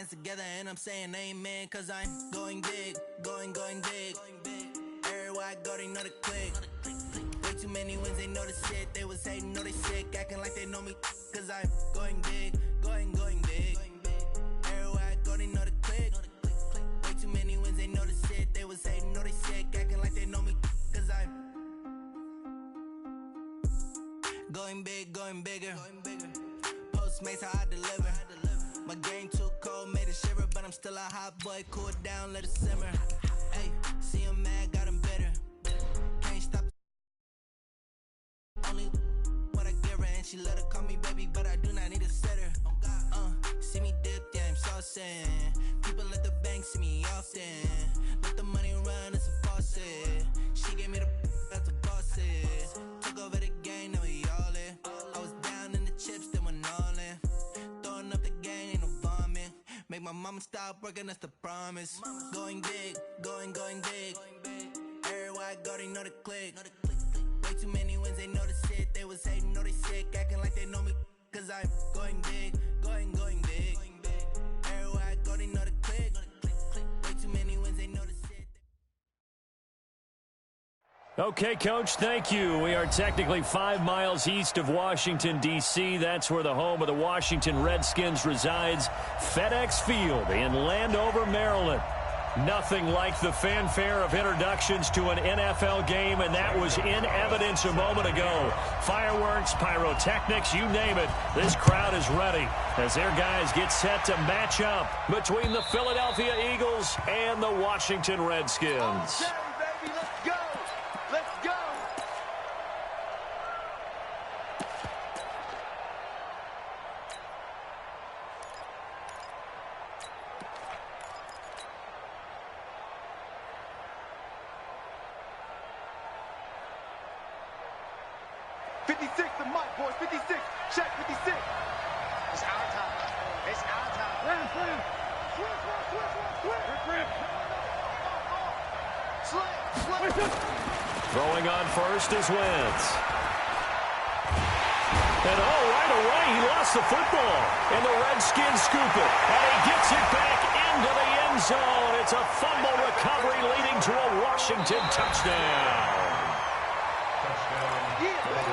hands together and I'm saying amen, cause I'm going big, going big. Everywhere I go, they know the click. Way too many wins, they know the shit. They was hating, know they sick, acting like they know me, cause I'm going big, going big. Everywhere I go, they know the click. Way too many wins, they know the shit. They was hating, know they sick, acting like they know me, cause I'm going big, going bigger. Postmates, how I deliver. My game too cold, made it shiver, but I'm still a hot boy. Cool it down, let it simmer. Hey, see him mad, got him bitter. Can't stop. Only what I give her, and she let her call me baby, but I do not need a sitter. See me dip, yeah, I'm saucing. People at the bank see me often. Let the money run, it's a faucet. She gave me the that's a boss is. Took over the game, now we all in. I was down in the chips, then went all in. Throwing up the game, ain't no vomit. Make my mama stop working, that's the promise. Going big, going big. Everywhere I go, they know the click. Way too many wins, they know the shit. They was hating, know they sick, acting like they know me, cause I'm going big, going big. Everywhere I go, they know the click. Way too many wins, they know the shit. Okay, Coach, thank you. We are technically 5 miles east of Washington, D.C. That's where the home of the Washington Redskins resides. FedEx Field in Landover, Maryland. Nothing like the fanfare of introductions to an NFL game, and that was in evidence a moment ago. Fireworks, pyrotechnics, you name it. This crowd is ready as their guys get set to match up between the Philadelphia Eagles and the Washington Redskins. Okay, baby, let's go. Let's go. The mic, boys. 56. Check 56. It's our time. It's our time. Slam. Throwing on first is Wentz. And right away, he lost the football. And the Redskins scoop it. And he gets it back into the end zone. It's a fumble recovery leading to a Washington touchdown.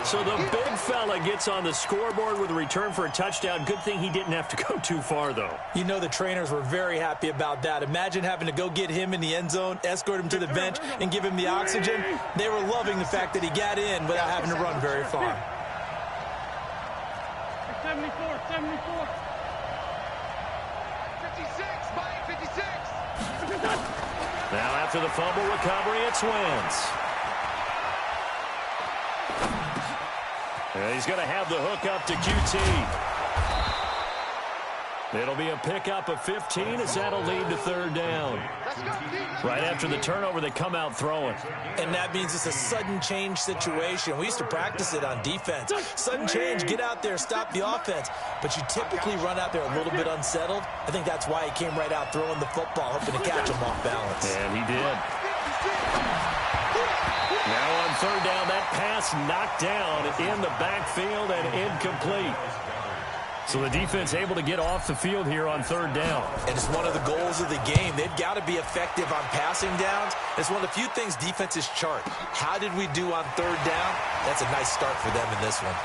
So the big fella gets on the scoreboard with a return for a touchdown. Good thing he didn't have to go too far, though. You know the trainers were very happy about that. Imagine having to go get him in the end zone, escort him to the bench, and give him the oxygen. They were loving the fact that he got in without having to run very far. 74. 56, Mike, 56. Now after the fumble recovery, it's Wentz. He's going to have the hook up to QT. It'll be a pickup of 15 as that'll lead to third down. Right after the turnover, they come out throwing. And that means it's a sudden change situation. We used to practice it on defense. Sudden change, get out there, stop the offense. But you typically run out there a little bit unsettled. I think that's why he came right out throwing the football, hoping to catch him off balance. And he did. Now on third down, that pass knocked down in the backfield and incomplete. So the defense able to get off the field here on third down. And it's one of the goals of the game. They've got to be effective on passing downs. It's one of the few things defenses chart. How did we do on third down? That's a nice start for them in this one.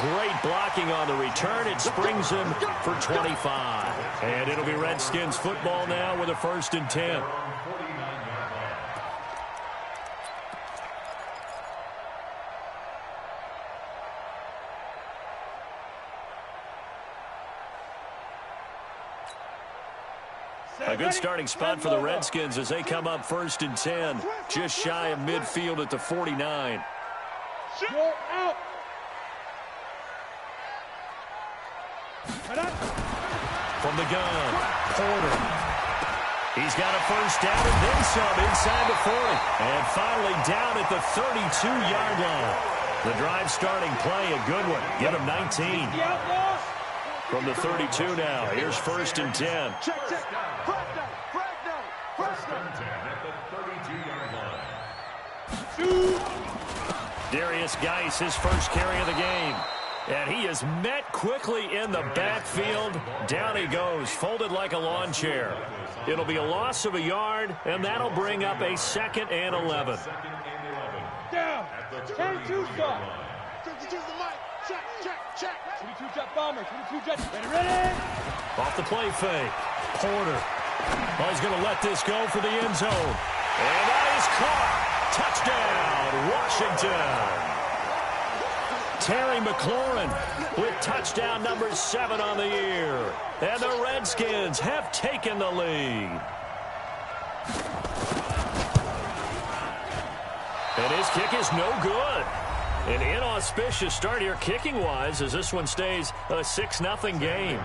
Great blocking on the return. It springs him for 25. And it'll be Redskins football now with a 1st and 10. A good starting spot for the Redskins as they come up 1st and 10, just shy of midfield at the 49. Out. From the gun, Porter. He's got a 1st down and then some inside the 40. And finally down at the 32-yard line. The drive starting play, a good one. Get him 19. From the 32 now, here's 1st and 10. Check. First and 10 at the 32-yard line. Darius Geis, his first carry of the game. And he is met quickly in the backfield. Down he goes, folded like a lawn chair. It'll be a loss of a yard, and that'll bring up a 2nd and 11. Down. 22 shot. 52's the mic. Check, check, check. 22 jet bomber. 22 jet. Ready? Off the play fake. Porter. Oh, he's going to let this go for the end zone. And that is caught. Touchdown, Washington. Terry McLaurin with touchdown number 7 on the year. And the Redskins have taken the lead. And his kick is no good. An inauspicious start here kicking-wise as this one stays a 6-0 game.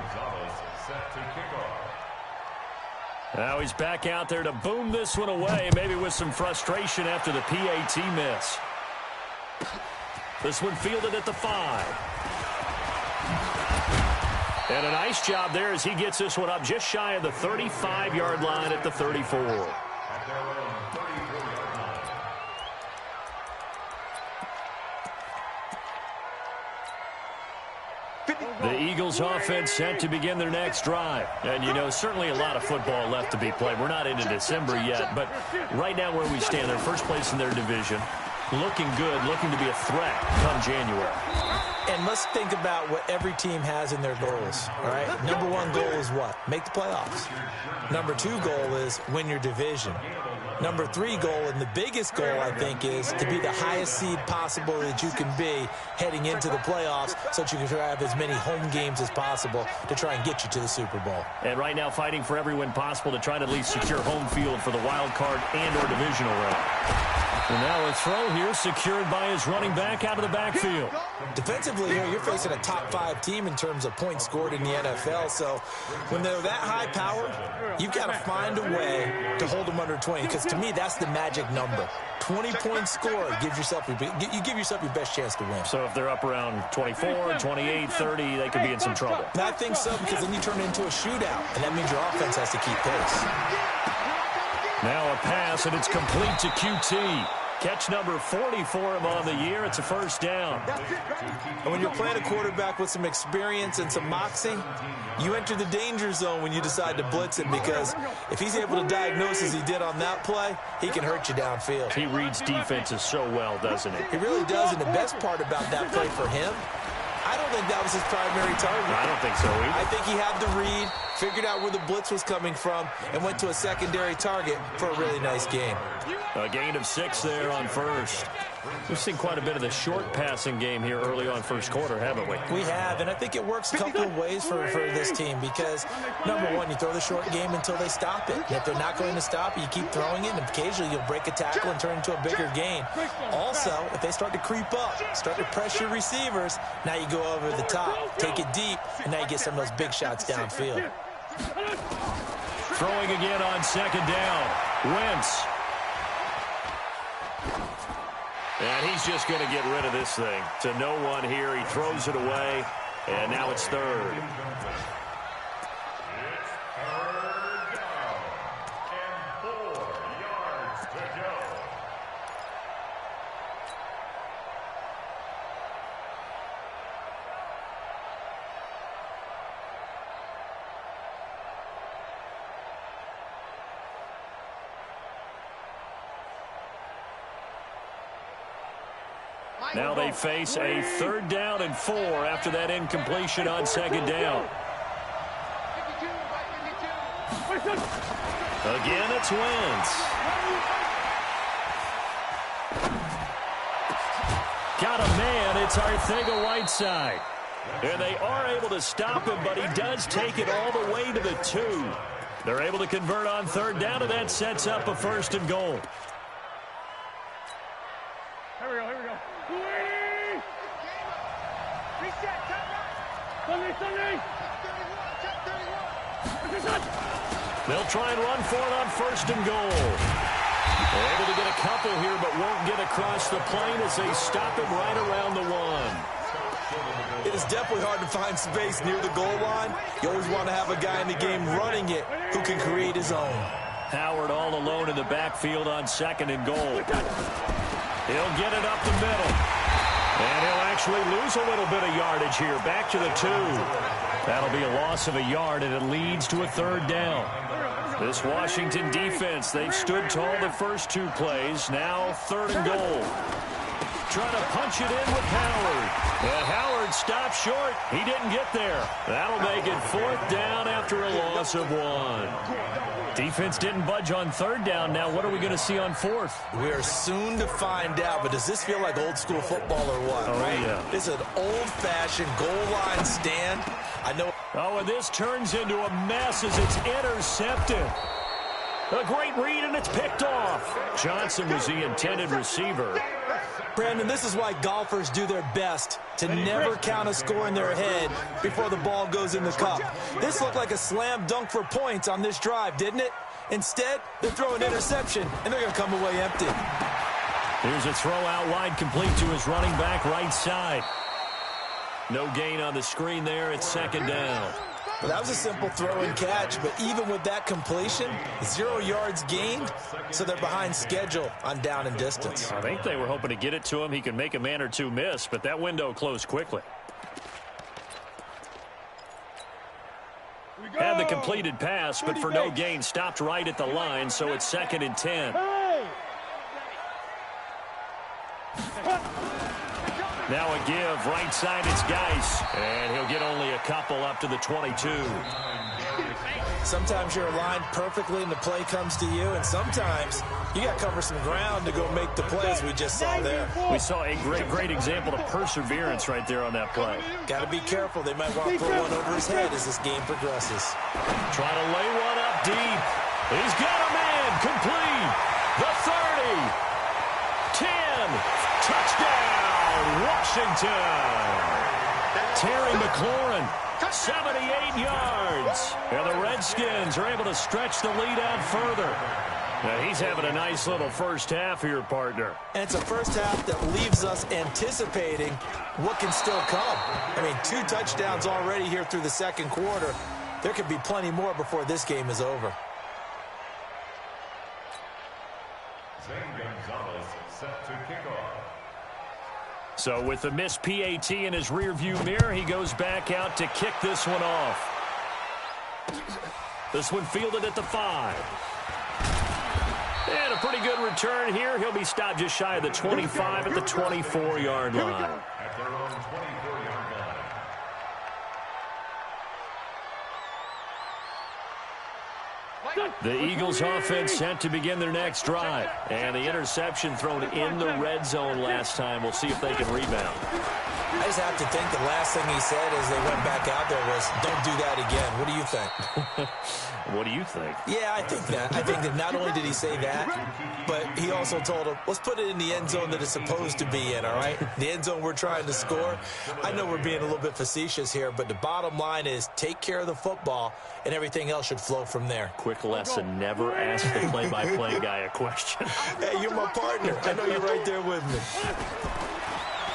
Now he's back out there to boom this one away, maybe with some frustration after the PAT miss. This one fielded at the 5. And a nice job there as he gets this one up just shy of the 35-yard line at the 34. The Eagles offense set to begin their next drive. And, you know, certainly a lot of football left to be played. We're not into December yet, but right now where we stand, they're first place in their division. Looking good, looking to be a threat come January. And let's think about what every team has in their goals, all right? Number 1 goal is what? Make the playoffs. Number 2 goal is win your division. Number 3 goal, and the biggest goal, I think, is to be the highest seed possible that you can be heading into the playoffs so that you can have as many home games as possible to try and get you to the Super Bowl. And right now fighting for every win possible to try to at least secure home field for the wild card and or divisional round. And now a throw here secured by his running back out of the backfield. Defensively here, you're facing a top 5 team in terms of points scored in the NFL. So when they're that high powered, you've got to find a way to hold them under 20. Because to me, that's the magic number. 20 points scored, you give yourself your best chance to win. So if they're up around 24, 28, 30, they could be in some trouble. And I think so, because then you turn it into a shootout, and that means your offense has to keep pace. Now a pass, and it's complete to QT. Catch number 40 for him on the year. It's a first down. And when you're playing a quarterback with some experience and some moxie, you enter the danger zone when you decide to blitz him, because if he's able to diagnose as he did on that play, he can hurt you downfield. He reads defenses so well, doesn't he? He really does, and the best part about that play for him, I don't think that was his primary target. I don't think so either. I think he had the read, figured out where the blitz was coming from, and went to a secondary target for a really nice game. A gain of 6 there on first. We've seen quite a bit of the short passing game here early on first quarter, haven't we? We have, and I think it works a couple of ways for this team because, number 1, you throw the short game until they stop it. And if they're not going to stop it, you keep throwing it, and occasionally you'll break a tackle and turn into a bigger gain. Also, if they start to creep up, start to pressure receivers, now you go over the top, take it deep, and now you get some of those big shots downfield. Throwing again on second down. Wentz. And he's just going to get rid of this thing. To no one here. He throws it away. And now it's third. Now they face a 3rd down and 4 after that incompletion on second down. Again, it's Wentz. Got a man. It's Arcega-Whiteside. And they are able to stop him, but he does take it all the way to the 2. They're able to convert on 3rd down, and that sets up a 1st and goal. Here we go. Sunday. They'll try and run for it on 1st and goal. They're able to get a couple here, but won't get across the plane as they stop him right around the 1. It is definitely hard to find space near the goal line. You always want to have a guy in the game running it who can create his own. Howard all alone in the backfield on 2nd and goal. He'll get it up the middle. And he'll actually lose a little bit of yardage here. Back to the 2. That'll be a loss of a yard, and it leads to a 3rd down. This Washington defense, they've stood tall the first 2 plays. Now 3rd and goal. Trying to punch it in with Howard. And Howard stopped short. He didn't get there. That'll make it 4th down after a loss of 1. Defense didn't budge on 3rd down. Now what are we going to see on 4th? We are soon to find out, but does this feel like old school football or what? Oh, right? Yeah. This is an old-fashioned goal line stand. I know. Oh, and this turns into a mess as it's intercepted. A great read, and it's picked off. Johnson was the intended receiver. Brandon, this is why golfers do their best to never count a score in their head before the ball goes in the cup. This looked like a slam dunk for points on this drive, didn't it? Instead, they're throwing interception, and they're going to come away empty. Here's a throw out wide, complete to his running back right side. No gain on the screen there. It's 2nd down. Well, that was a simple throw and catch, but even with that completion, 0 yards gained, so they're behind schedule on down and distance. I think they were hoping to get it to him. He could make a man or 2 miss, but that window closed quickly. Had the completed pass, but for no gain, stopped right at the line, so it's 2nd and 10. Now a give, right side, it's Geis. And he'll get only a couple up to the 22. Sometimes you're aligned perfectly and the play comes to you, and sometimes you got to cover some ground to go make the plays we just saw there. We saw a great example of perseverance right there on that play. Got to be careful. They might want to throw one over his head as this game progresses. Trying to lay one up deep. He's got a man, complete. The 30. 10. Touchdown, Washington. Terry McLaurin, 78 yards. And the Redskins are able to stretch the lead out further. Now he's having a nice little first half here, partner. And it's a first half that leaves us anticipating what can still come. I mean, 2 touchdowns already here through the second quarter. There could be plenty more before this game is over. Set to kick off. So with the missed PAT in his rearview mirror, he goes back out to kick this one off. This one fielded at the 5. And a pretty good return here. He'll be stopped just shy of the 25 at the 24-yard line. At their own 24-yard line. The Eagles offense set to begin their next drive. And the interception thrown in the red zone last time. We'll see if they can rebound. I just have to think the last thing he said as they went back out there was, don't do that again. What do you think? What do you think? Yeah, I think that. I think that not only did he say that, but he also told him, let's put it in the end zone that it's supposed to be in, all right? The end zone we're trying to score. I know we're being a little bit facetious here, but the bottom line is take care of the football, and everything else should flow from there. Quick lesson, never ask the play-by-play guy a question. Hey, you're my partner. I know you're right there with me.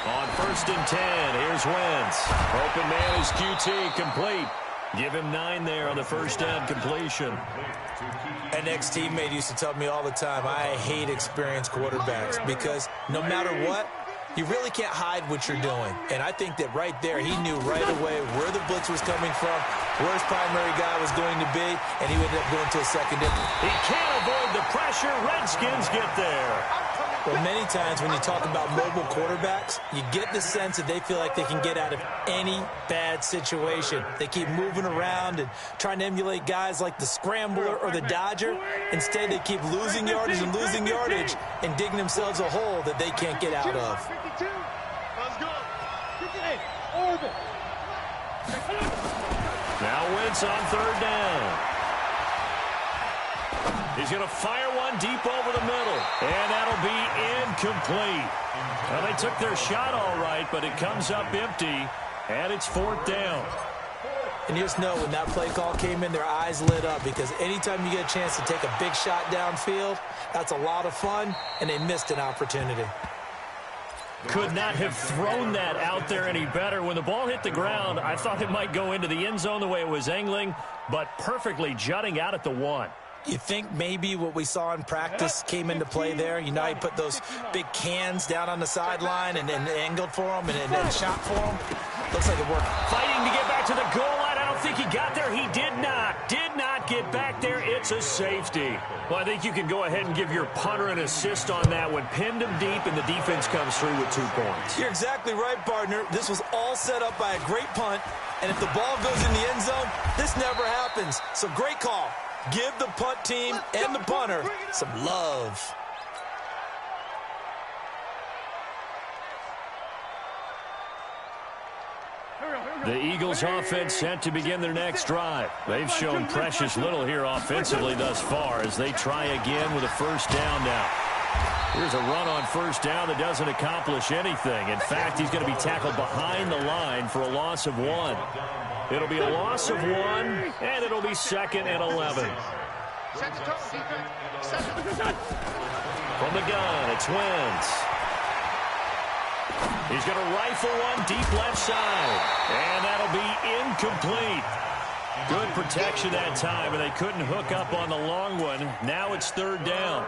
On 1st and 10, here's Wentz. Open man is QT, complete. Give him 9 there on the first down completion. An ex-teammate used to tell me all the time, I hate experienced quarterbacks because no matter what, you really can't hide what you're doing. And I think that right there, he knew right away where the blitz was coming from, where his primary guy was going to be, and he ended up going to a secondary. He can't avoid the pressure. Redskins get there. Well, many times when you talk about mobile quarterbacks, you get the sense that they feel like they can get out of any bad situation. They keep moving around and trying to emulate guys like the Scrambler or the Dodger. Instead, they keep losing yardage and digging themselves a hole that they can't get out of. Let's go. 58. Orbit. Now Wentz on 3rd down. He's going to fire one deep over the middle. And that'll be incomplete. Well, they took their shot all right, but it comes up empty. And it's 4th down. And you just know when that play call came in, their eyes lit up because anytime you get a chance to take a big shot downfield, that's a lot of fun, and they missed an opportunity. Could not have thrown that out there any better. When the ball hit the ground, I thought it might go into the end zone the way it was angling, but perfectly jutting out at the 1. You think maybe what we saw in practice came into play there? You know, he put those big cans down on the sideline and angled for them and shot for them. Looks like it worked. Fighting to get back to the goal line. I don't think he got there. He did not get back there. It's a safety. Well, I think you can go ahead and give your punter an assist on that one. Pinned him deep, and the defense comes through with 2 points. You're exactly right, partner. This was all set up by a great punt, and if the ball goes in the end zone, this never happens. So great call. Give the punt team and the punter some love. The Eagles offense set to begin their next drive. They've shown precious little here offensively thus far as they try again with a first down now. Here's a run on first down that doesn't accomplish anything. In fact, he's going to be tackled behind the line for a loss of 1. It'll be a loss of 1, and it'll be 2nd and 11. From the gun, it's Wentz. He's going to rifle one deep left side, and that'll be incomplete. Good protection that time, and they couldn't hook up on the long one. Now it's 3rd down.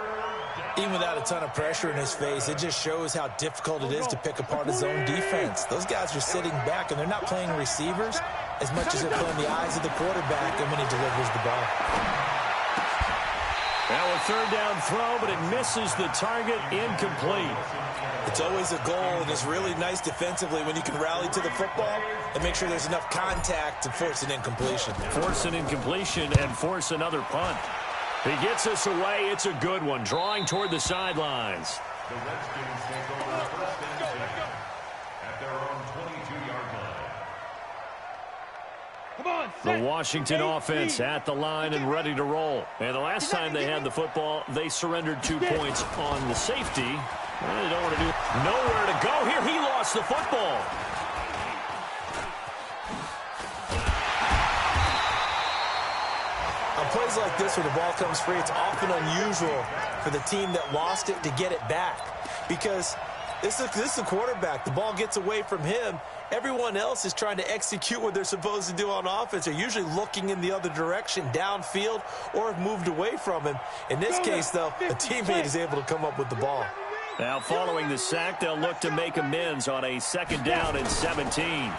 Even without a ton of pressure in his face, it just shows how difficult it is to pick apart his own defense. Those guys are sitting back, and they're not playing receivers as much as they're playing the eyes of the quarterback and when he delivers the ball. Now a 3rd down throw, but it misses the target, incomplete. It's always a goal, and it's really nice defensively when you can rally to the football and make sure there's enough contact to force an incompletion. Force an incompletion and force another punt. He gets us away. It's a good one, drawing toward the sidelines. The Redskins take over 1st and 10 at their own 22-yard line. The Washington offense at the line and ready to roll. And the last time they had the football, they surrendered 2 points on the safety. Well, they don't want to do nowhere to go here. He lost the football. On plays like this where the ball comes free, it's often unusual for the team that lost it to get it back. Because this is the quarterback. The ball gets away from him. Everyone else is trying to execute what they're supposed to do on offense. They're usually looking in the other direction, downfield, or have moved away from him. In this case, though, a teammate is able to come up with the ball. Now, following the sack, they'll look to make amends on a 2nd down and 17.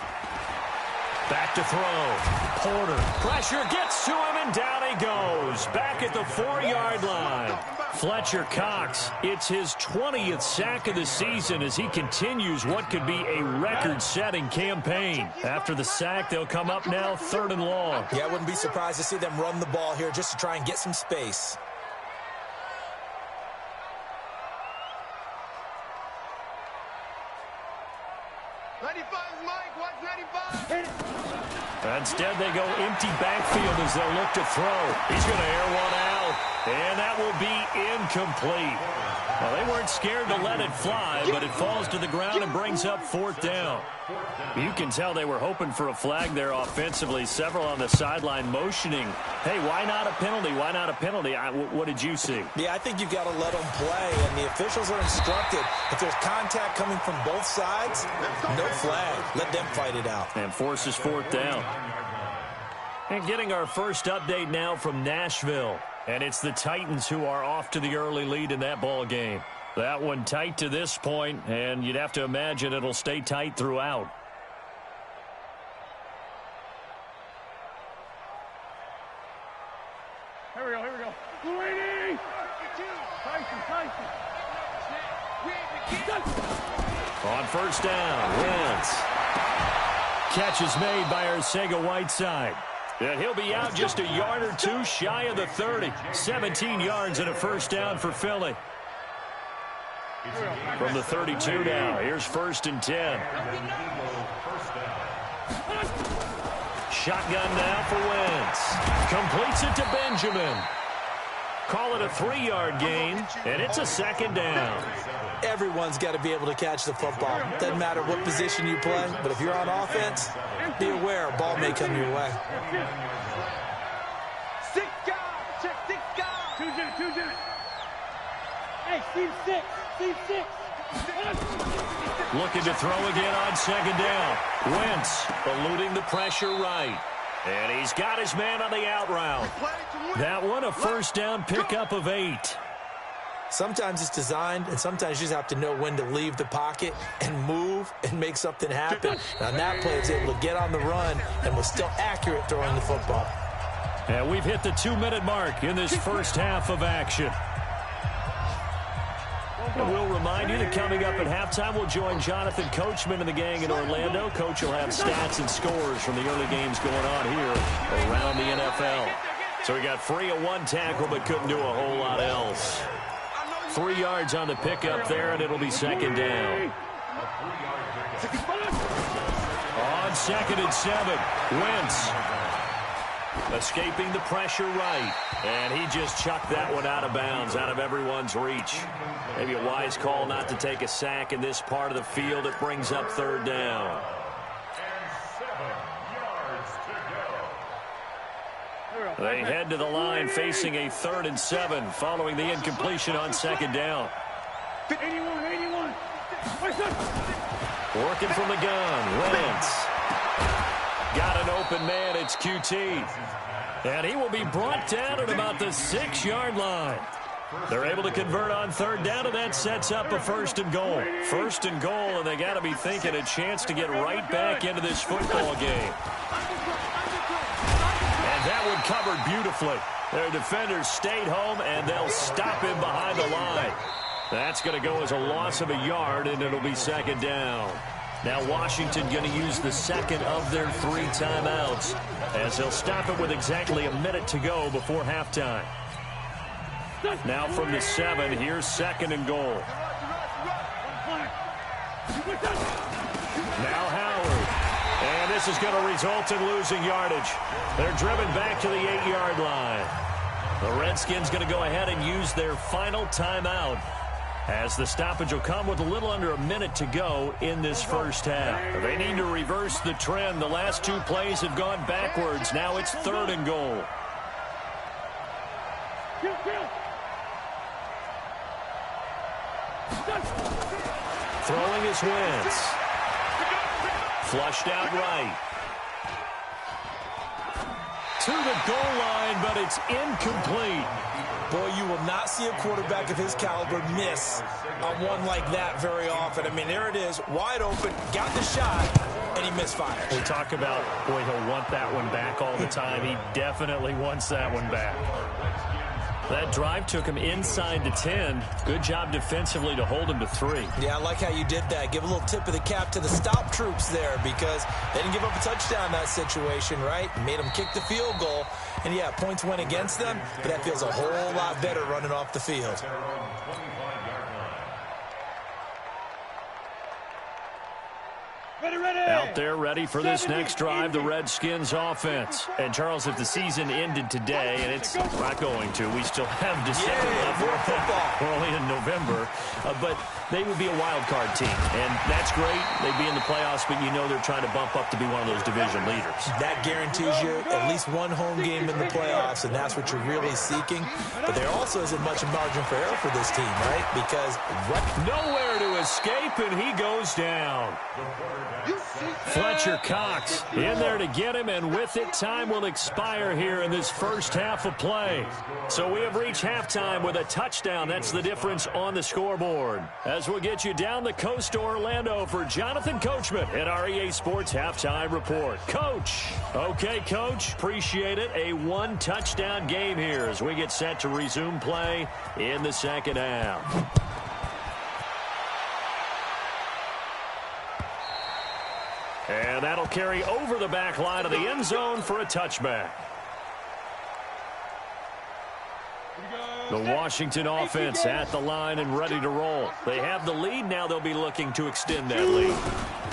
Back to throw. Porter. Pressure gets to him, and down he goes. Back at the 4-yard line. Fletcher Cox, it's his 20th sack of the season as he continues what could be a record-setting campaign. After the sack, they'll come up now 3rd and long. Yeah, I wouldn't be surprised to see them run the ball here just to try and get some space. Instead, they go empty backfield as they'll look to throw. He's going to air one out, and that will be incomplete. Well, they weren't scared to let it fly, but it falls to the ground and brings up 4th down. You can tell they were hoping for a flag there offensively. Several on the sideline motioning, hey, why not a penalty? Why not a penalty? What did you see? Yeah, I think you've got to let them play, and the officials are instructed. If there's contact coming from both sides, no flag. Let them fight it out. And forces 4th down. And getting our first update now from Nashville. And it's the Titans who are off to the early lead in that ball game. That one tight to this point, and you'd have to imagine it'll stay tight throughout. Here we go. Luini! Tyson. On first down, Wentz. Catch is made by Arcega-Whiteside. And he'll be out just a yard or 2 shy of the 30. 17 yards and a first down for Philly. From the 32 now, here's 1st and 10. Shotgun now for Wentz. Completes it to Benjamin. Call it a 3-yard gain, and it's a 2nd down. Everyone's got to be able to catch the football. Doesn't matter what position you play, but if you're on offense, be aware a ball may come your way. 6 guys. Check 6 guys. 2 units. Hey, Steve 6. Looking to throw again on 2nd down. Wentz eluding the pressure right. And he's got his man on the out route. That one, a first down pickup of 8. Sometimes it's designed, and sometimes you just have to know when to leave the pocket and move and make something happen. And on that play, he was able to get on the run and was still accurate throwing the football. And we've hit the 2-minute mark in this first half of action. And we'll remind you that coming up at halftime, we'll join Jonathan Coachman and the gang in Orlando. Coach will have stats and scores from the early games going on here around the NFL. So we got free of one tackle, but couldn't do a whole lot else. 3 yards on the pickup there, and it'll be second down. On 2nd and 7, Wentz escaping the pressure right. And he just chucked that one out of bounds, out of everyone's reach. Maybe a wise call not to take a sack in this part of the field. It brings up 3rd down. They head to the line facing a 3rd and 7 following the incompletion on 2nd down. 81. Working from the gun, Wentz. Got an open man, it's QT. And he will be brought down at about the 6-yard line. They're able to convert on 3rd down, and that sets up a 1st and goal. 1st and goal, and they got to be thinking a chance to get right back into this football game. And that one covered beautifully. Their defenders stayed home, and they'll stop him behind the line. That's going to go as a loss of a yard, and it'll be 2nd down. Now Washington going to use the 2nd of their 3 timeouts as they'll stop it with exactly a minute to go before halftime. Now from the 7, here's 2nd and goal. Now Howard. And this is going to result in losing yardage. They're driven back to the 8-yard line. The Redskins going to go ahead and use their final timeout, as the stoppage will come with a little under a minute to go in this first half. They need to reverse the trend. The last 2 plays have gone backwards. Now it's 3rd and goal. Throwing is Wentz. Flushed out right. To the goal line, but it's incomplete. Boy, you will not see a quarterback of his caliber miss on one like that very often. I mean, there it is, wide open, got the shot, and he misfired. We talk about, boy, he'll want that one back all the time. He definitely wants that one back. That drive took him inside the 10. Good job defensively to hold him to 3. Yeah, I like how you did that. Give a little tip of the cap to the stop troops there, because they didn't give up a touchdown in that situation, right? Made them kick the field goal. And, yeah, points went against them, but that feels a whole lot better running off the field. Out there ready for this next drive, the Redskins offense. And, Charles, if the season ended today, and it's not going to, we still have December left. We're only in November. But they would be a wild card team. And that's great. They'd be in the playoffs, but you know they're trying to bump up to be one of those division leaders. That guarantees you at least one home game in the playoffs, and that's what you're really seeking. But there also isn't much margin for error for this team, right? Because nowhere to escape, and he goes down. Fletcher Cox in there to get him, and with it, time will expire here in this first half of play. So we have reached halftime with a touchdown. That's the difference on the scoreboard. As we'll get you down the coast to Orlando for Jonathan Coachman at our EA Sports Halftime Report. Coach. Okay, Coach. Appreciate it. A 1-touchdown game here as we get set to resume play in the second half. And that'll carry over the back line of the end zone for a touchback. The Washington offense at the line and ready to roll. They have the lead. Now they'll be looking to extend that lead.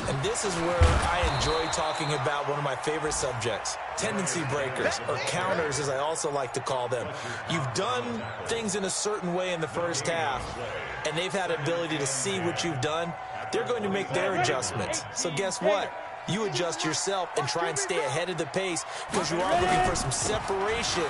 And this is where I enjoy talking about one of my favorite subjects, tendency breakers, or counters as I also like to call them. You've done things in a certain way in the first half, and they've had ability to see what you've done. They're going to make their adjustments. So guess what? you adjust yourself and try and stay ahead of the pace because you are looking for some separation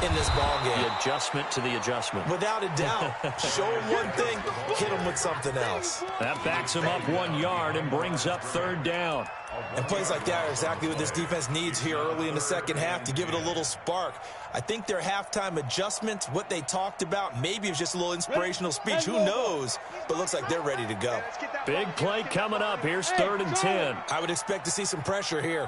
in this ball game. The adjustment to the adjustment. Without a doubt. Show him one thing, hit him with something else. That backs him up 1 yard and brings up 3rd down. And plays like that are exactly what this defense needs here early in the second half to give it a little spark. I think their halftime adjustments, what they talked about, maybe it's just a little inspirational speech. Who knows? But looks like they're ready to go. Big play coming up. Here's 3rd and 10. I would expect to see some pressure here.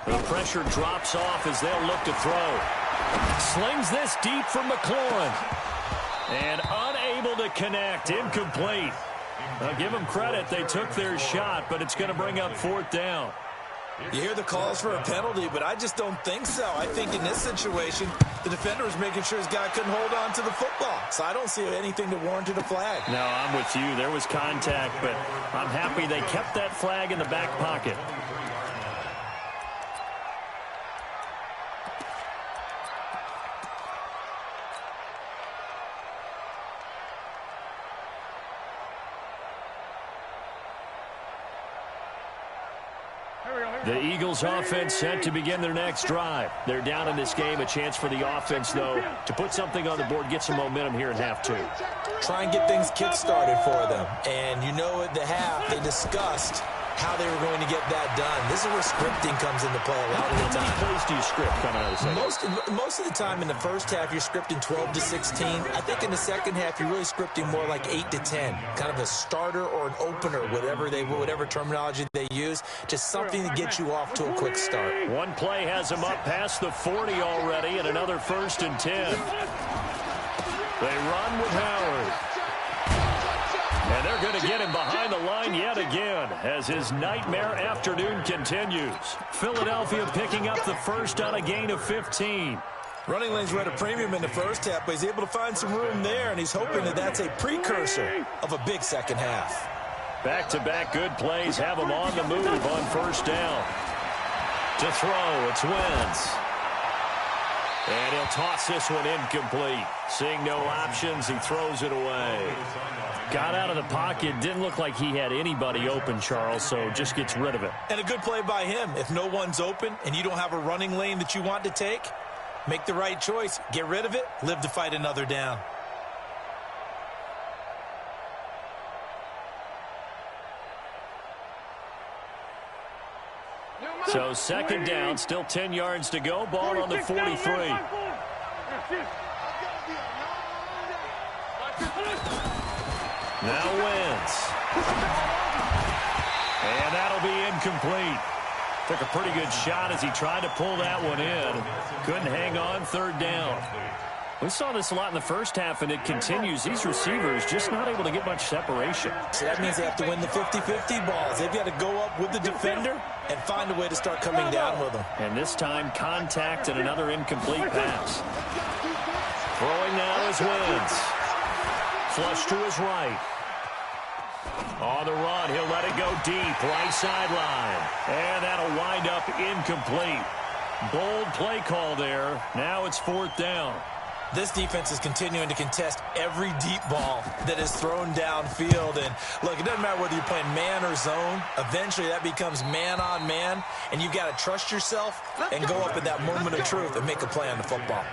The pressure drops off as they'll look to throw. Slings this deep for McLaurin. And unable to connect. Incomplete. I'll give them credit. They took their shot, but it's going to bring up 4th down. You hear the calls for a penalty, but I just don't think so. I think in this situation, the defender was making sure his guy couldn't hold on to the football. So I don't see anything that warranted a flag. No, I'm with you. There was contact, but I'm happy they kept that flag in the back pocket. The Eagles offense set to begin their next drive. They're down in this game. A chance for the offense, though, to put something on the board, get some momentum here in half 2. Try and get things kick-started for them. And you know at the half, they discussed how they were going to get that done. This is where scripting comes into play a lot of the time. How many plays do you script coming out of the second? Most of the time in the first half, you're scripting 12 to 16. I think in the second half, you're really scripting more like 8 to 10. Kind of a starter or an opener, whatever terminology they use. Just something to get you off to a quick start. One play has them up past the 40 already, and another 1st and 10. They run with Howard. And they're going to get him behind the line yet again as his nightmare afternoon continues. Philadelphia picking up the first on a gain of 15. Running lanes were at a premium in the first half, but he's able to find some room there, and he's hoping that that's a precursor of a big second half. Back-to-back good plays have him on the move on 1st down. To throw, it's Wentz. And he'll toss this one incomplete. Seeing no options, he throws it away. Got out of the pocket. Didn't look like he had anybody open, Charles, so just gets rid of it. And a good play by him. If no one's open and you don't have a running lane that you want to take, make the right choice. Get rid of it. Live to fight another down. So 2nd down, still 10 yards to go. Ball on the 43. Now Wentz. And that'll be incomplete. Took a pretty good shot as he tried to pull that one in. Couldn't hang on. 3rd down. We saw this a lot in the first half, and it continues. These receivers just not able to get much separation. So that means they have to win the 50-50 balls. They've got to go up with the defender and find a way to start coming down with them. And this time, contact and another incomplete pass. Throwing now is Wentz. Flush to his right. On the run, he'll let it go deep, right sideline. And that'll wind up incomplete. Bold play call there. Now it's 4th down. This defense is continuing to contest every deep ball that is thrown downfield. And, look, it doesn't matter whether you're playing man or zone. Eventually, that becomes man-on-man, and you've got to trust yourself and go up at that moment of truth and make a play on the football.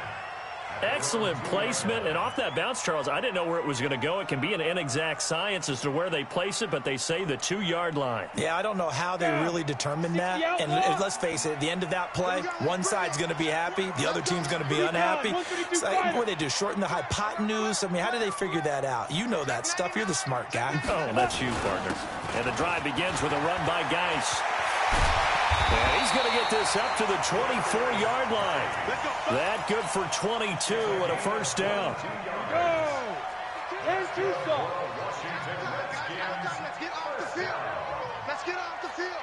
Excellent placement, and off that bounce, Charles, I didn't know where it was going to go. It can be an inexact science as to where they place it, but they say the 2-yard line. Yeah, I don't know how they really determined that. And let's face it, at the end of that play, one side's going to be happy, the other team's going to be unhappy. So, what do they do, shorten the hypotenuse? I mean, how do they figure that out? You know that stuff. You're the smart guy. Oh, that's you, partner. And the drive begins with a run by Geis. And he's going to get this up to the 24-yard line. That good for 22 and a 1st down. There's Tucson. Let's get off the field.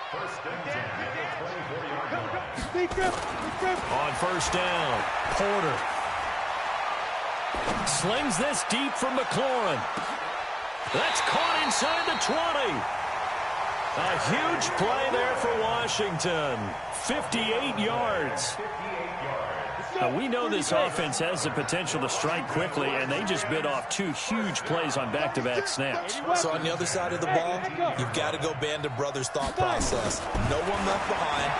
On 1st down, Porter. Slings this deep for McLaurin. That's caught inside the 20. A huge play there for Washington. 58 yards. Now, we know this offense has the potential to strike quickly, and they just bit off 2 huge plays on back-to-back snaps. So on the other side of the ball, you've got to go Band of Brothers thought process. No one left behind,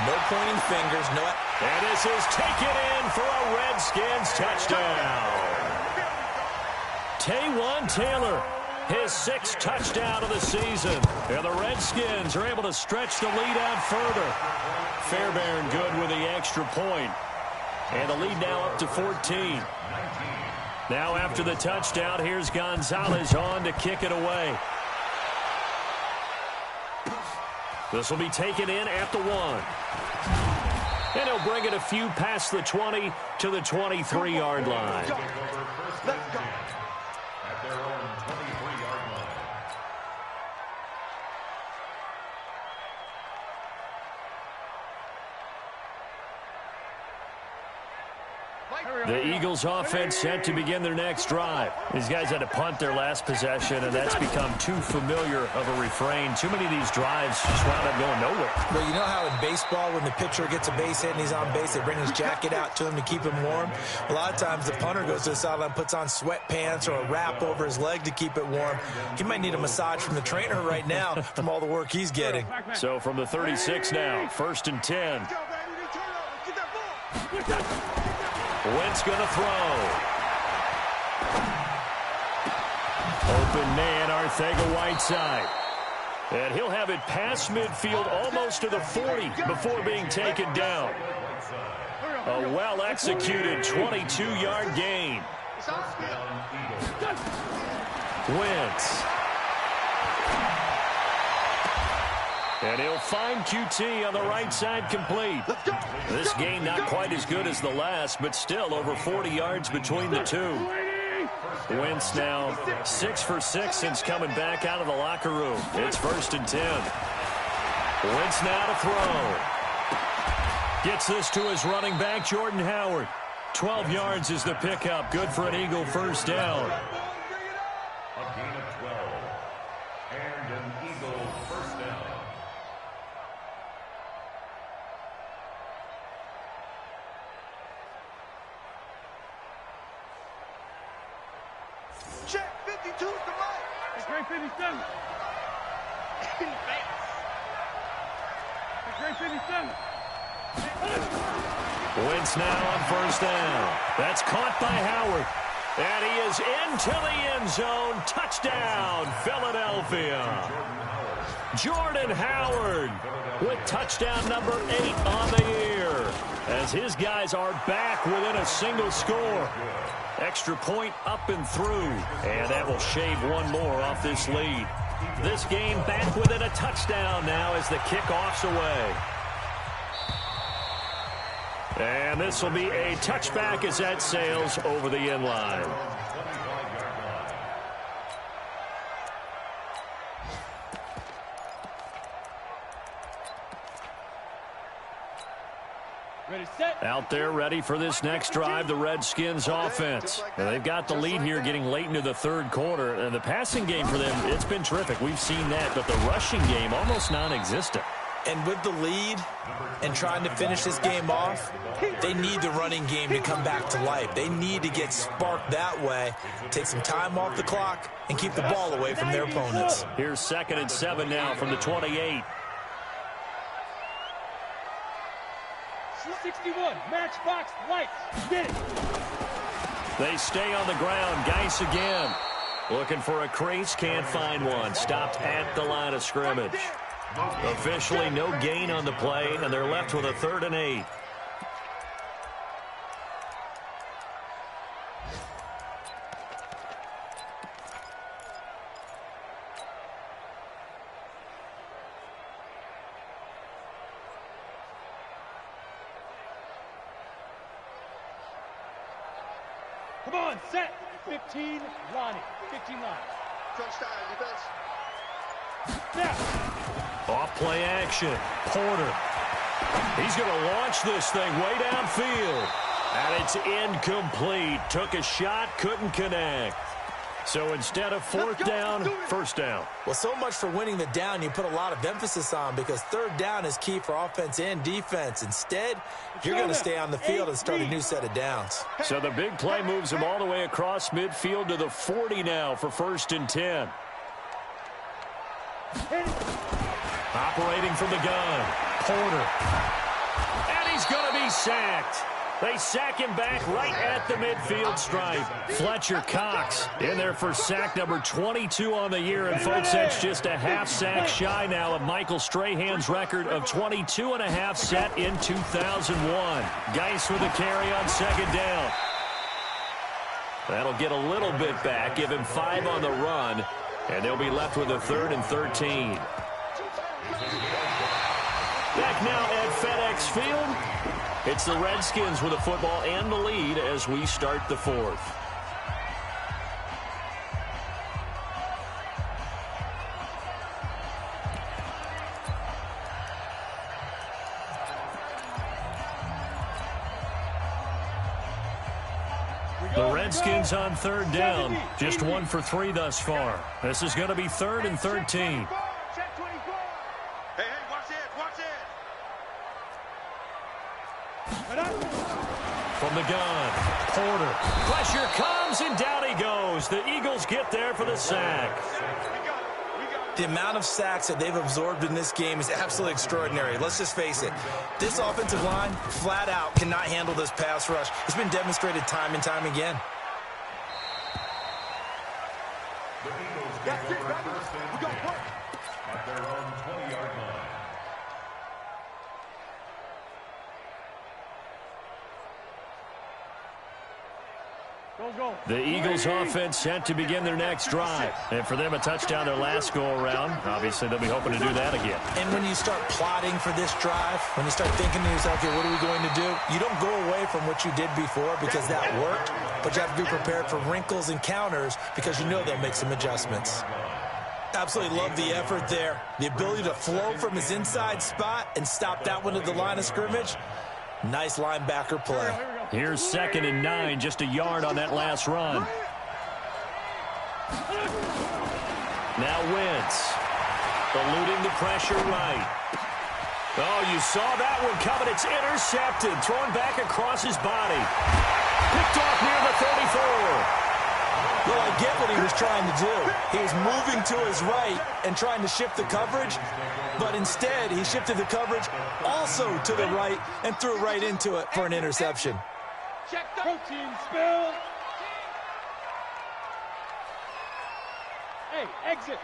no pointing fingers, no... And this is taken in for a Redskins touchdown. Taywan Taylor, his 6th touchdown of the season. And the Redskins are able to stretch the lead out further. Fairbairn good with the extra point. And the lead now up to 14. Now after the touchdown, here's Gonzalez on to kick it away. This will be taken in at the 1. And he'll bring it a few past the 20 to the 23-yard line. Let's go. At their own 23-yard line. The Eagles offense set to begin their next drive. These guys had to punt their last possession, and that's become too familiar of a refrain. Too many of these drives just wound up going nowhere. Well, you know how in baseball, when the pitcher gets a base hit and he's on base, they bring his jacket out to him to keep him warm? A lot of times the punter goes to the sideline, puts on sweatpants or a wrap over his leg to keep it warm. He might need a massage from the trainer right now from all the work he's getting. So from the 36 now, 1st and 10. Wentz going to throw. Open man, Arcega-Whiteside. And he'll have it past midfield almost to the 40 before being taken down. A well-executed 22-yard gain. Wentz. And he'll find QT on the right side complete. This game not quite as good as the last, but still over 40 yards between the two. Wentz now 6 for 6 since coming back out of the locker room. It's 1st and 10. Wentz now to throw. Gets this to his running back, Jordan Howard. 12 yards is the pickup. Good for an Eagle first down. A gain of 12. And an Eagle first down. Check, 52's the right. It's great 57. It's great 57. Wentz now on 1st down. That's caught by Howard. And he is into the end zone. Touchdown, Philadelphia. Jordan Howard with touchdown number 8 on the year, as his guys are back within a single score. Extra point up and through, and that will shave one more off this lead. This game back within a touchdown now as the kickoff's away. And this will be a touchback as that sails over the end line. Ready, set. Out there ready for this next drive, the Redskins offense. And they've got the lead here getting late into the 3rd quarter. And the passing game for them, it's been terrific. We've seen that, but the rushing game almost non-existent. And with the lead and trying to finish this game off, they need the running game to come back to life. They need to get sparked that way, take some time off the clock, and keep the ball away from their opponents. Here's 2nd and 7 now from the 28. 61, matchbox, lights, get it. They stay on the ground. Geis again. Looking for a crease, can't find one. Stopped at the line of scrimmage. Officially no gain on the play, and they're left with a 3rd and 8. Come on, set. 15, Lonnie. 15 line. Touchdown, defense. Snap. Off play action. Porter. He's going to launch this thing way downfield. And it's incomplete. Took a shot, couldn't connect. So instead of fourth down, first down. Well, so much for winning the down you put a lot of emphasis on, because third down is key for offense and defense. Instead, you're going to stay on the field and start a new set of downs. So the big play moves him all the way across midfield to the 40 now for 1st and 10. Operating from the gun, Porter. And he's going to be sacked. They sack him back right at the midfield stripe. Fletcher Cox in there for sack number 22 on the year. And, folks, that's just a half sack shy now of Michael Strahan's record of 22.5 set in 2001. Geis with a carry on 2nd down. That'll get a little bit back, give him 5 on the run, and they'll be left with a 3rd and 13. Back now at FedEx Field. It's the Redskins with the football and the lead as we start the 4th. The Redskins on 3rd down. Just 1 for 3 thus far. This is going to be 3rd and 13. From the gun, Porter. Pressure comes, and down he goes. The Eagles get there for the sack. The amount of sacks that they've absorbed in this game is absolutely extraordinary. Let's just face it. This offensive line, flat out, cannot handle this pass rush. It's been demonstrated time and time again. That's it, baby. We got work. At their own 20-yard line. The Eagles offense set to begin their next drive. And for them, a touchdown their last go-around. Obviously, they'll be hoping to do that again. And when you start plotting for this drive, when you start thinking to yourself, okay, what are we going to do? You don't go away from what you did before because that worked, but you have to be prepared for wrinkles and counters because you know they'll make some adjustments. Absolutely love the effort there. The ability to flow from his inside spot and stop that one at the line of scrimmage. Nice linebacker play. Here's 2nd and 9, just a yard on that last run. Now Wentz, eluding the pressure right. Oh, you saw that one coming. It's intercepted, thrown back across his body. Picked off near the 34. Well, I get what he was trying to do. He was moving to his right and trying to shift the coverage, but instead he shifted the coverage also to the right and threw right into it for an interception. Check the protein spill. Hey, exit.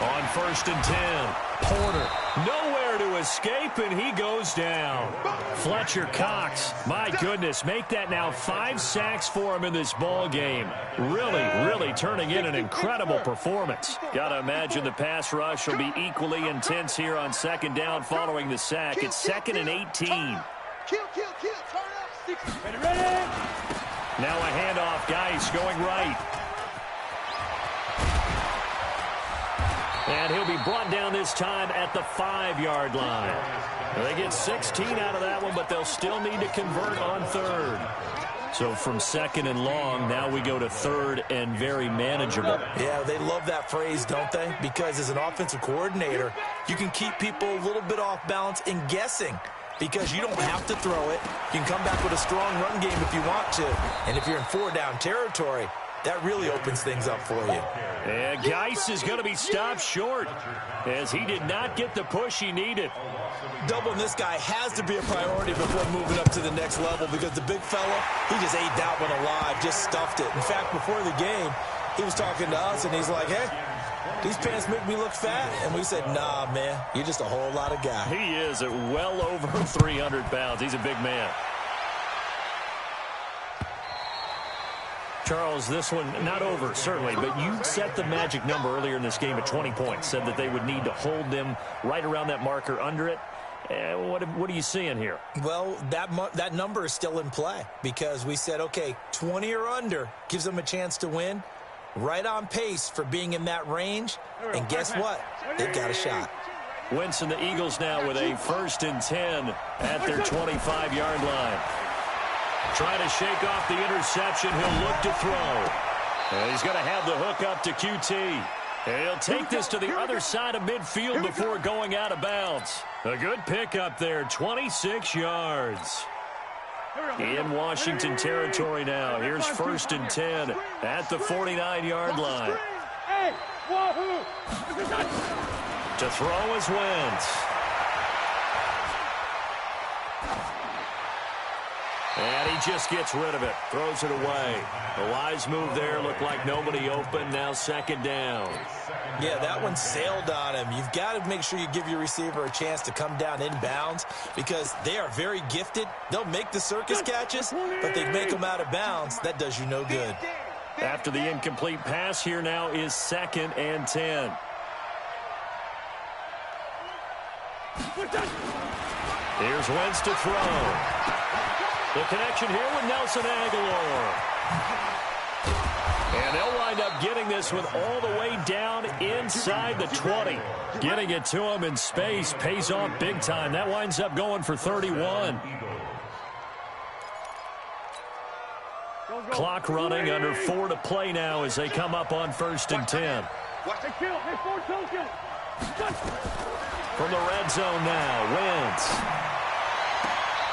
On 1st and 10, Porter, nowhere to escape, and he goes down. Fletcher Cox, my goodness, make that now 5 sacks for him in this ball game. Really turning in an incredible performance. Got to imagine the pass rush will be equally intense here on 2nd down following the sack. It's 2nd and 18. Kill, turn up. Ready. Now a handoff, Geis going right. And he'll be brought down this time at the 5-yard line. They get 16 out of that one, but they'll still need to convert on 3rd. So from 2nd and long, now we go to 3rd and very manageable. Yeah, they love that phrase, don't they? Because as an offensive coordinator, you can keep people a little bit off balance and guessing. Because you don't have to throw it. You can come back with a strong run game if you want to. And if you're in 4-down territory, that really opens things up for you. And Geis is going to be stopped short as he did not get the push he needed. Doubling this guy has to be a priority before moving up to the next level because the big fella, he just ate that one alive, just stuffed it. In fact, before the game, he was talking to us, and he's like, hey, these pants make me look fat. And we said, nah, man, you're just a whole lot of guy. He is at well over 300 pounds. He's a big man. Charles, this one not over, certainly, but you set the magic number earlier in this game at 20 points, said that they would need to hold them right around that marker under it. What are you seeing here? Well, that number is still in play because we said, okay, 20 or under gives them a chance to win. Right on pace for being in that range. And guess what? They've got a shot. Wentz and the Eagles now with a 1st and 10 at their 25-yard line. Trying to shake off the interception. He'll look to throw. And he's going to have the hook up to QT. And he'll take this to the other side of midfield before going out of bounds. A good pickup there, 26 yards. In Washington territory now. Here's 1st and 10 at the 49-yard line. To throw is Wentz. And he just gets rid of it. Throws it away. A wise move there. Looked like nobody open. Now 2nd down. Yeah, that one sailed on him. You've got to make sure you give your receiver a chance to come down inbounds because they are very gifted. They'll make the circus catches, but they make them out of bounds. That does you no good. After the incomplete pass, here now is 2nd and 10. Here's Wentz to throw. The connection here with Nelson Aguilar. And they'll wind up getting this one all the way down inside the 20. Getting it to him in space pays off big time. That winds up going for 31. Clock running, under 4 to play now as they come up on 1st and 10. From the red zone now, Wentz.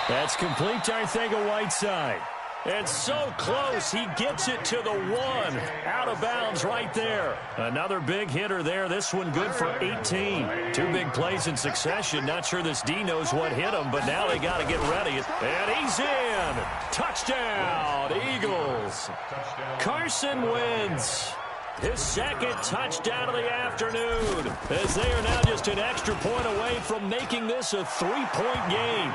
That's complete to Arcega-Whiteside. And so close, he gets it to the 1. Out of bounds right there. Another big hitter there. This one good for 18. 2 big plays in succession. Not sure this D knows what hit him, but now they got to get ready. And he's in. Touchdown, Eagles. Carson Wentz. His 2nd touchdown of the afternoon, as they are now just an extra point away from making this a 3-point game.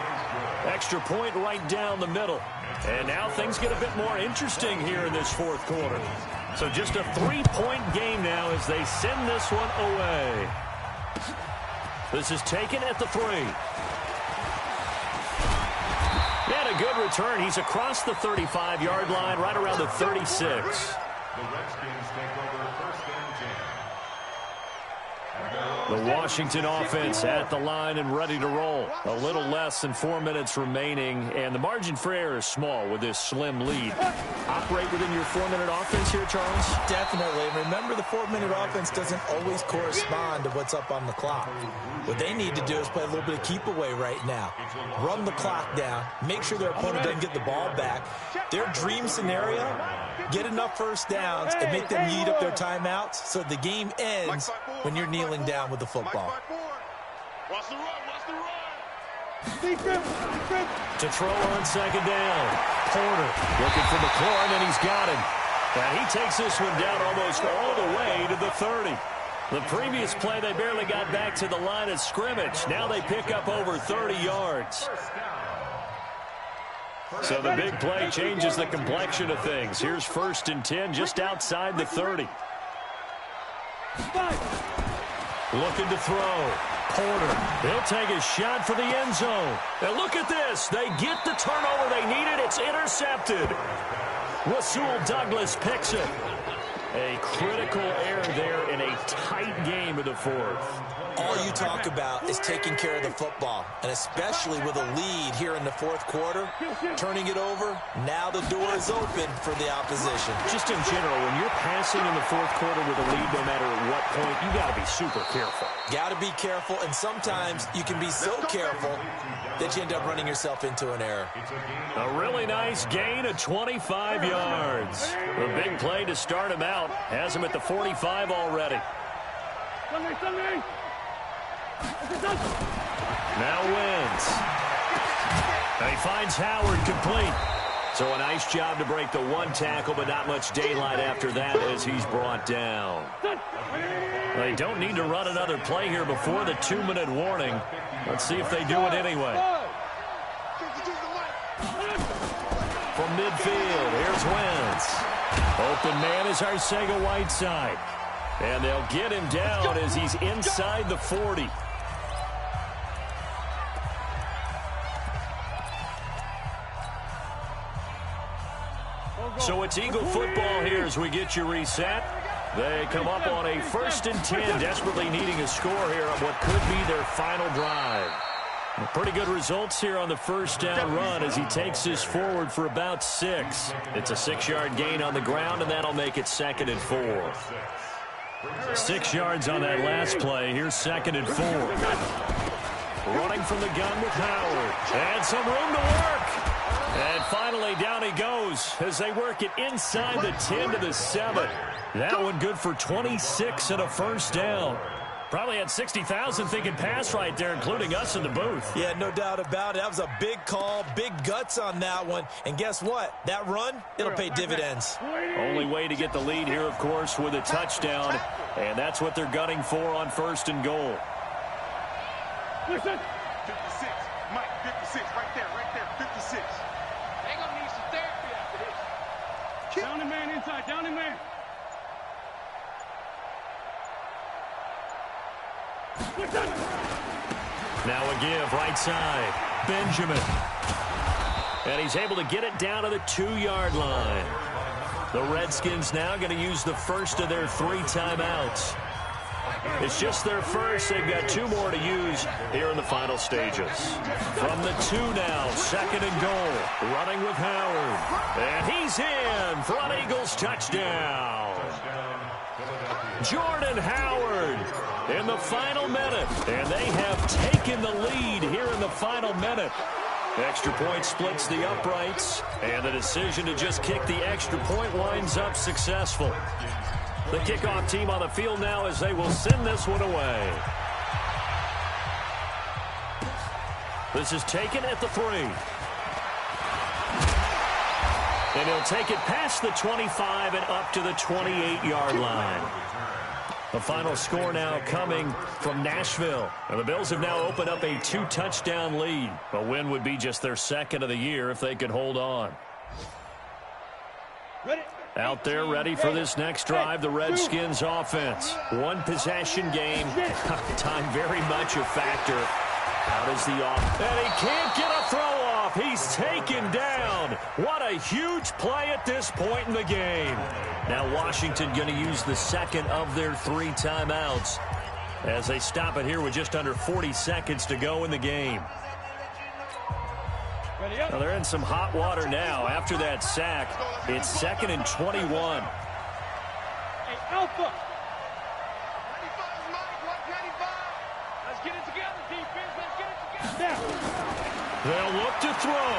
Extra point right down the middle. And now things get a bit more interesting here in this 4th quarter. So just a 3-point game now as they send this one away. This is taken at the 3. And a good return. He's across the 35-yard line, right around the 36. The Redskins take over 1st and 10. The Washington offense at the line and ready to roll. A little less than 4 minutes remaining, and the margin for error is small with this slim lead. Operate within your 4-minute offense here, Charles? Definitely. Remember, the 4-minute offense doesn't always correspond to what's up on the clock. What they need to do is play a little bit of keep away right now. Run the clock down. Make sure their opponent doesn't get the ball back. Their dream scenario, get enough 1st downs and make them eat up their timeouts so the game ends when you're kneeling down with the football. Watch the run, watch the run. To throw on 2nd down. Porter looking for McLaurin, and he's got him. And he takes this one down almost all the way to the 30. The previous play, they barely got back to the line of scrimmage. Now they pick up over 30 yards. So the big play changes the complexion of things. Here's 1st and 10 just outside the 30. Looking to throw. Porter, he'll take a shot for the end zone. And look at this. They get the turnover they needed. It's intercepted. Rasul Douglas picks it. A critical error there in a tight game of the 4th. All you talk about is taking care of the football, and especially with a lead here in the 4th quarter, turning it over, now the door is open for the opposition. Just in general, when you're passing in the 4th quarter with a lead, no matter at what point, you got to be super careful. Got to be careful, and sometimes you can be so careful that you end up running yourself into an error. A really nice gain of 25 yards. A big play to start him out. Has him at the 45 already. Now Wentz. And he finds Howard complete. So a nice job to break the 1 tackle, but not much daylight after that as he's brought down. They don't need to run another play here before the 2-minute warning. Let's see if they do it anyway. From midfield, here's Wentz. Open man is Arcega-Whiteside. And they'll get him down as he's inside the 40. So it's Eagle football here as we get you reset. They come up on a 1st and 10, desperately needing a score here on what could be their final drive. Pretty good results here on the first down run as he takes this forward for about 6. It's a 6-yard gain on the ground, and that'll make it 2nd and 4. 6 yards on that last play. Here's 2nd and 4. Running from the gun with Howard. And some room to work. And finally, down he goes as they work it inside the 10 to the 7. That one good for 26 and a first down. Probably had 60,000 thinking pass right there, including us in the booth. Yeah, no doubt about it. That was a big call, big guts on that one. And guess what? That run, it'll pay dividends. Only way to get the lead here, of course, with a touchdown. And that's what they're gunning for on 1st and goal. Listen. 56. Mike, 56. Right there, 56. They're going to need some therapy after this. Down the man inside, down the man. Now a give, right side. Benjamin. And he's able to get it down to the 2-yard line. The Redskins now going to use the first of their 3 timeouts. It's just their first. They've got 2 more to use here in the final stages. From the 2 now, 2nd and goal. Running with Howard. And he's in for an Eagles touchdown. Jordan Howard in the final minute. And they have taken the lead here in the final minute. Extra point splits the uprights. And the decision to just kick the extra point winds up successful. The kickoff team on the field now as they will send this one away. This is taken at the 3. And he'll take it past the 25 and up to the 28-yard line. The final score now coming from Nashville. And the Bills have now opened up a 2-touchdown lead. A win would be just their 2nd of the year if they could hold on. Out there ready for this next drive, the Redskins offense. 1 possession game. Time very much a factor. How does the offense? And he can't get a throw off. He's taken down. What a huge play at this point in the game. Now Washington going to use the 2nd of their 3 timeouts as they stop it here with just under 40 seconds to go in the game. Well, they're in some hot water now. After that sack, it's 2nd and 21. Hey, Alpha. 95, Mike, 195. Let's get it together, defense. Let's get it together. They'll look to throw.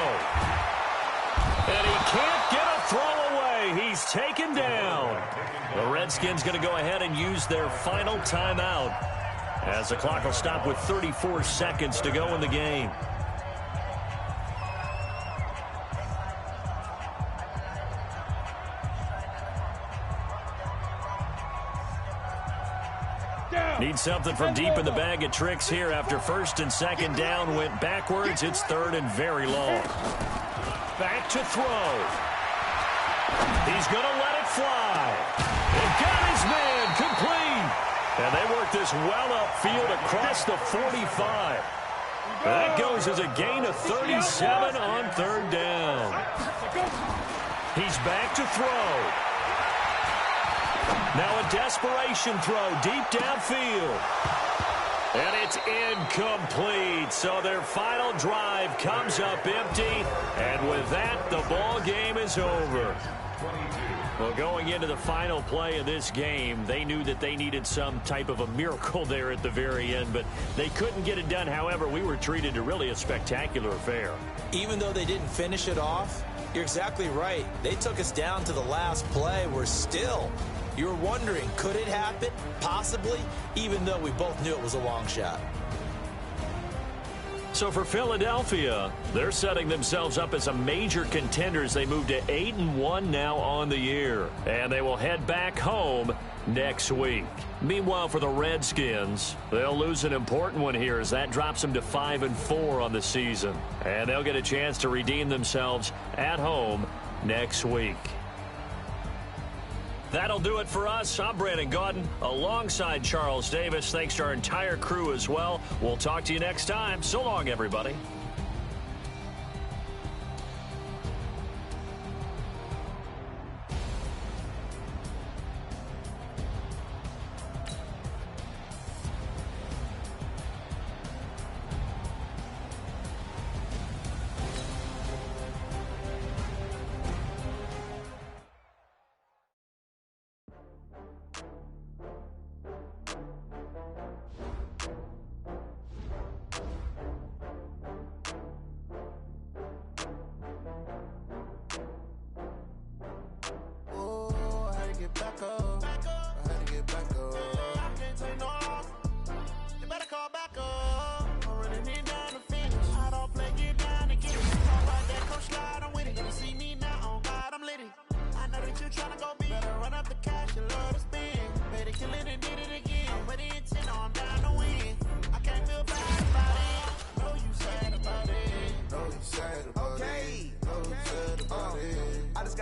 And he can't get a throw away. He's taken down. The Redskins going to go ahead and use their final timeout as the clock will stop with 34 seconds to go in the game. Need something from deep in the bag of tricks here after 1st and 2nd down went backwards. It's 3rd and very long. Back to throw. He's going to let it fly. And got his man complete. And they work this well upfield across the 45. That goes as a gain of 37 on 3rd down. He's back to throw. Now a desperation throw deep downfield. And it's incomplete. So their final drive comes up empty. And with that, the ball game is over. Well, going into the final play of this game, they knew that they needed some type of a miracle there at the very end, but they couldn't get it done. However, we were treated to really a spectacular affair. Even though they didn't finish it off, you're exactly right. They took us down to the last play. We're still... You were wondering, could it happen? Possibly, even though we both knew it was a long shot. So for Philadelphia, they're setting themselves up as a major contender as they move to 8-1 now on the year. And they will head back home next week. Meanwhile, for the Redskins, they'll lose an important one here as that drops them to 5-4 on the season. And they'll get a chance to redeem themselves at home next week. That'll do it for us. I'm Brandon Gaudin alongside Charles Davis. Thanks to our entire crew as well. We'll talk to you next time. So long, everybody.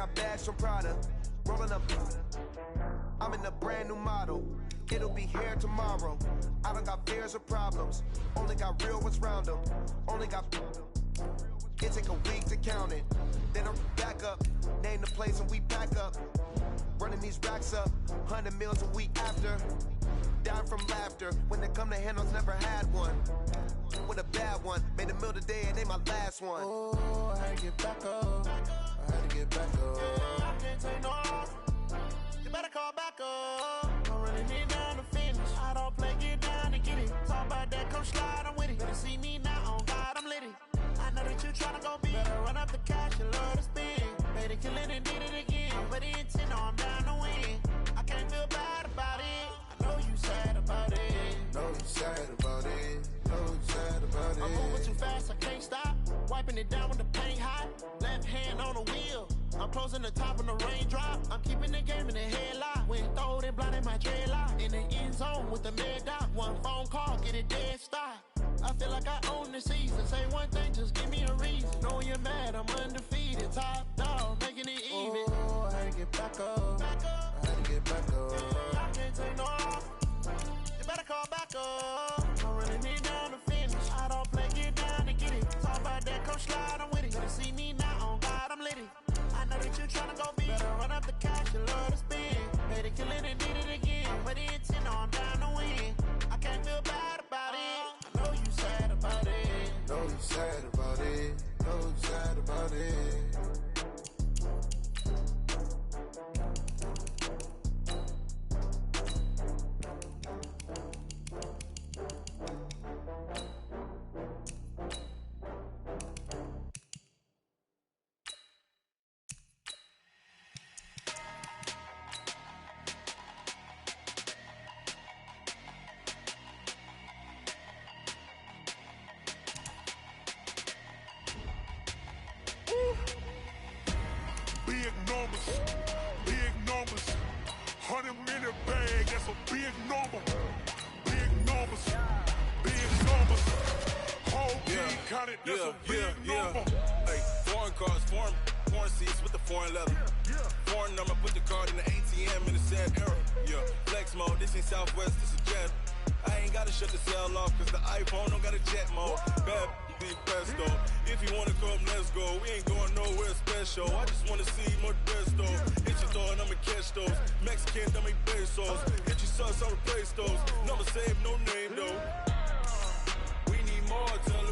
got bags from Prada. Rolling up. I'm in a brand new model. It'll be here tomorrow. I don't got fears or problems. Only got real ones round them. Only got. It take a week to count it. Then I'm back up. Name the place and we pack up. Running these racks up. 100 meals a week after. Dying from laughter. When they come to handles, never had one. With a bad one. Made a meal today and they my last one. Oh, I had to get back up. I had to get back up. Yeah, I can't take no off. You better call back up. I'm running it down to finish. I don't play, get down and get it. Talk about that, come slide, I'm with it. Better see me now, on God, I'm lit it. I know that you tryna go big. Better run up the cash, you love to spend. Made it, kill it, and did it again. But the intent, no, I'm down to win. I can't feel bad about it. I know you sad about it. Know you sad about it. Know you sad about it. I'm moving too fast, I can't stop. Wiping it down with the paint hot. Left hand on the wheel. I'm closing the top on the raindrop. I'm keeping the game in the headlock. When throwed and blinded my dreadlock. In the end zone with the mad dot. One phone call, get it dead stop. I feel like I own the season. Say one thing, just give me a reason. Know you're mad, I'm undefeated. Top dog, making it even. Oh, I had to get back up. I had to get back up. I can't take no off. You better call back up. I'm running it down to finish. I don't play, get down and get it. Talk about that, come slide, I'm with it. Better see me now, on God, I'm lit it. I know that you tryna go big. Better run up the cash, you love to spend. Made it, kill it, and did it again. But the intent, no, I'm down to win. I can't feel bad about it. I know you sad about it. Know you sad about it. Know you sad about it. Big numbers, big numbers. 100 minute bag, that's a big number. Big numbers, big numbers. Whole team counted, that's a big number. Hey, foreign cars, foreign seats with the foreign leather. Foreign number, put the card in the ATM in the sad era. Yeah, flex mode, this ain't Southwest, this is Jet. I ain't gotta shut the cell off, cause the iPhone don't got a jet mode. Bad be pesto. If you wanna come, let's go. We ain't going nowhere special. I just wanna see more pesto. Hit your door and I'ma catch those. Mexican, dummy pesos. Hit your sauce, I'll replace those. Number save, no name though. We need more, tell